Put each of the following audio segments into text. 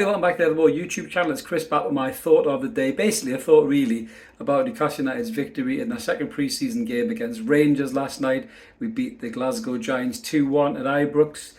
everybody, welcome back to the more YouTube channel. It's Chris back with my thought of the day. Basically, I thought really about Newcastle United's victory in their second pre-season game against Rangers last night. We beat the Glasgow Giants 2-1 at Ibrox.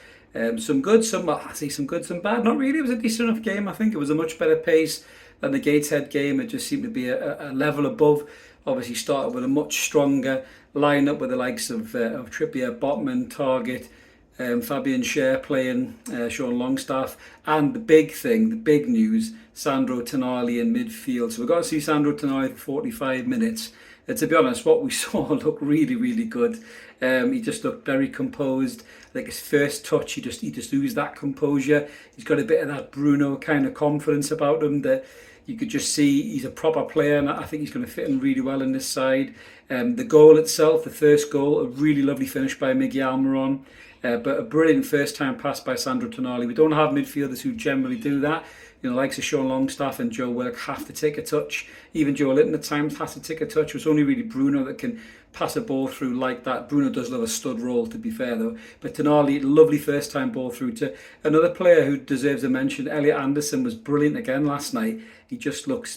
Some good, some bad. Not really. It was a decent enough game. I think it was a much better pace than the Gateshead game. It just seemed to be a level above. Obviously, started with a much stronger lineup with the likes of Trippier, Botman, Target. Fabian Schär playing, Sean Longstaff, and the big news, Sandro Tonali in midfield. So we got to see Sandro Tonali for 45 minutes. To be honest, what we saw looked really good. He just looked very composed. Like his first touch, he just oozed that composure. He's got a bit of that Bruno kind of confidence about him that you could just see he's a proper player, and I think he's going to fit in really well in this side. The goal itself, the first goal, a really lovely finish by Miggy Almiron. But a brilliant first-time pass by Sandro Tonali. We don't have midfielders who generally do that. You know, likes of Sean Longstaff and Joe Willock have to take a touch. Even Joe Linton at times has to take a touch. It's only really Bruno that can pass a ball through like that. Bruno does love a stud roll, to be fair, though. But Tonali, lovely first-time ball through to another player who deserves a mention. Elliot Anderson was brilliant again last night. He looks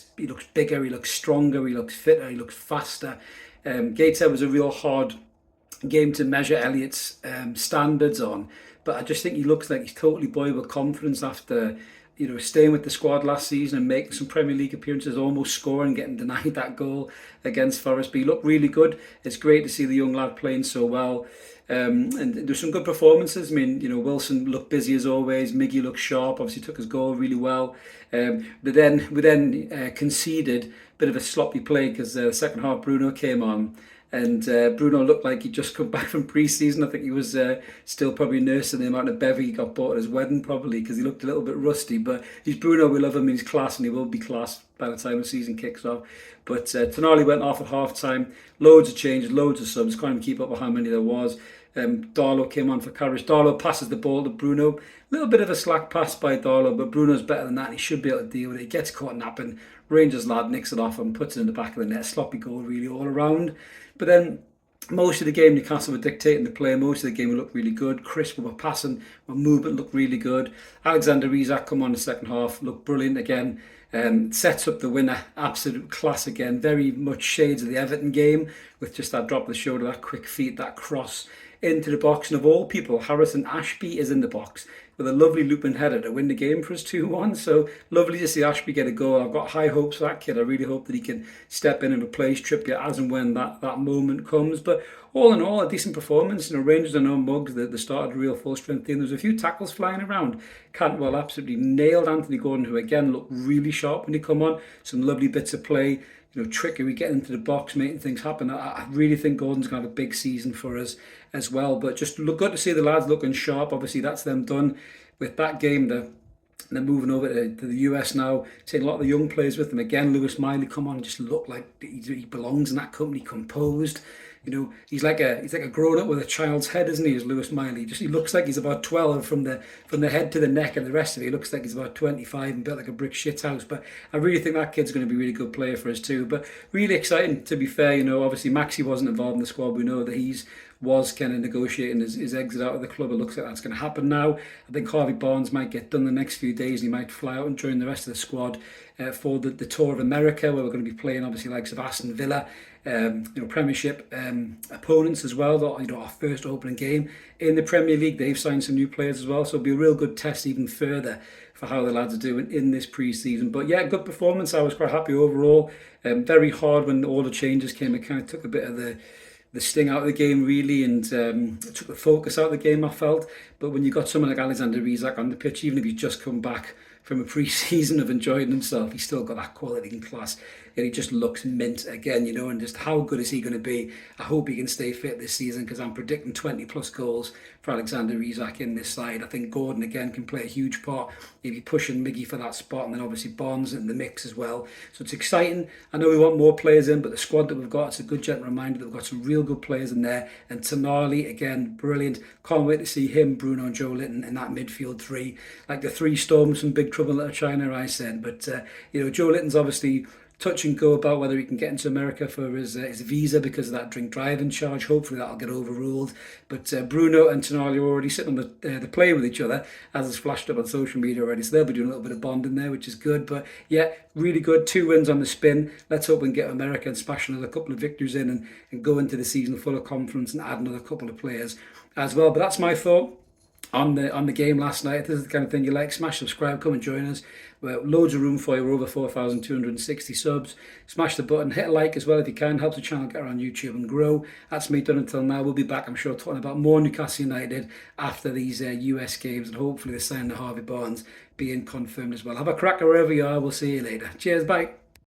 bigger, he looks stronger, he looks fitter, he looks faster. Gateshead was a real hard game to measure Elliot's standards on, but I just think he looks like he's totally buoyed with confidence after staying with the squad last season and making some Premier League appearances, almost scoring, getting denied that goal against Forest. But he looked really good. It's great to see the young lad playing so well. And there's some good performances. I mean, Wilson looked busy as always. Miggy looked sharp. Obviously took his goal really well. But then we conceded a bit of a sloppy play because the second half Bruno came on. And Bruno looked like he'd just come back from pre-season. I think he was still probably nursing the amount of bevy he got bought at his wedding, probably, because he looked a little bit rusty. But he's Bruno, we love him, he's class, and he will be class by the time the season kicks off. But Tonali went off at half-time. Loads of changes, loads of subs. Can't even keep up with how many there was. Darlow came on for courage. Darlow passes the ball to Bruno. A little bit of a slack pass by Darlow, but Bruno's better than that. He should be able to deal with it. He gets caught napping. Rangers lad nicks it off and puts it in the back of the net. Sloppy goal really all around. But then most of the game Newcastle were dictating the play. Most of the game looked really good. Crisp, we were passing. Our movement looked really good. Alexander Isak come on in the second half. Looked brilliant again. Sets up the winner. Absolute class again. Very much shades of the Everton game with just that drop of the shoulder, that quick feet, that cross into the box. And of all people, Harrison Ashby is in the box with a lovely looping header to win the game for us 2-1. So lovely to see Ashby get a goal. I've got high hopes for that kid. I really hope that he can step in and replace Trippier as and when that moment comes. But all in all, a decent performance. Rangers are no mugs. They started a real full-strength team. There was a few tackles flying around. Cantwell absolutely nailed Anthony Gordon, who again looked really sharp when he come on. Some lovely bits of play. Trickery, getting into the box, making things happen. I really think Gordon's going to have a big season for us as well. But just look good to see the lads looking sharp. Obviously, that's them done with that game. They're moving over to the US now, taking a lot of the young players with them. Again, Lewis Miley come on and just look like he belongs in that company, composed. He's like a grown up with a child's head, isn't he? Is Lewis Miley? He looks like he's about 12 from the head to the neck, and the rest of it, he looks like he's about 25 and built like a brick shit house. But I really think that kid's going to be a really good player for us too. But really exciting, to be fair. Obviously Maxi wasn't involved in the squad. We know that he's was kind of negotiating his exit out of the club. It looks like that's going to happen now. I think Harvey Barnes might get done the next few days. He might fly out and join the rest of the squad for the tour of America, where we're going to be playing obviously likes of Aston Villa, Premiership opponents as well. Our first opening game in the Premier League. They've signed some new players as well, so it'll be a real good test even further for how the lads are doing in this pre-season. But yeah, good performance. I was quite happy overall. Very hard when all the changes came. It kind of took a bit of the sting out of the game really, and it took the focus out of the game, I felt. But when you got someone like Alexander Isak on the pitch, even if he's just come back from a pre-season of enjoying himself, he's still got that quality and class, and he just looks mint again, and just how good is he going to be? I hope he can stay fit this season, because I'm predicting 20 plus goals for Alexander Isak in this side. I think Gordon again can play a huge part. He'll be pushing Miggy for that spot, and then obviously Barnes in the mix as well. So it's exciting. I know we want more players in, but the squad that we've got, it's a good gentle reminder that we've got some real good players in there. And Tonali again, brilliant. Can't wait to see him, Bruno and Joe Linton in that midfield three, like the three storms from Big Trouble in Little China, I said. But Joe Linton's obviously touch and go about whether he can get into America for his visa because of that drink driving charge. Hopefully that'll get overruled. But Bruno and Tonali are already sitting on the play with each other, as it's flashed up on social media already. So they'll be doing a little bit of bonding there, which is good. But yeah, really good. 2 wins on the spin. Let's hope we can get America and smash another couple of victories in and go into the season full of confidence and add another couple of players as well. But that's my thought on the game last night. If this is the kind of thing you like, smash subscribe, come and join us. We're loads of room for you. We're over 4,260 subs. Smash the button, hit a like as well if you can. Helps the channel get around YouTube and grow. That's me done until now. We'll be back, I'm sure, talking about more Newcastle United after these US games, and hopefully the signing of Harvey Barnes being confirmed as well. Have a cracker wherever you are. We'll see you later. Cheers, bye.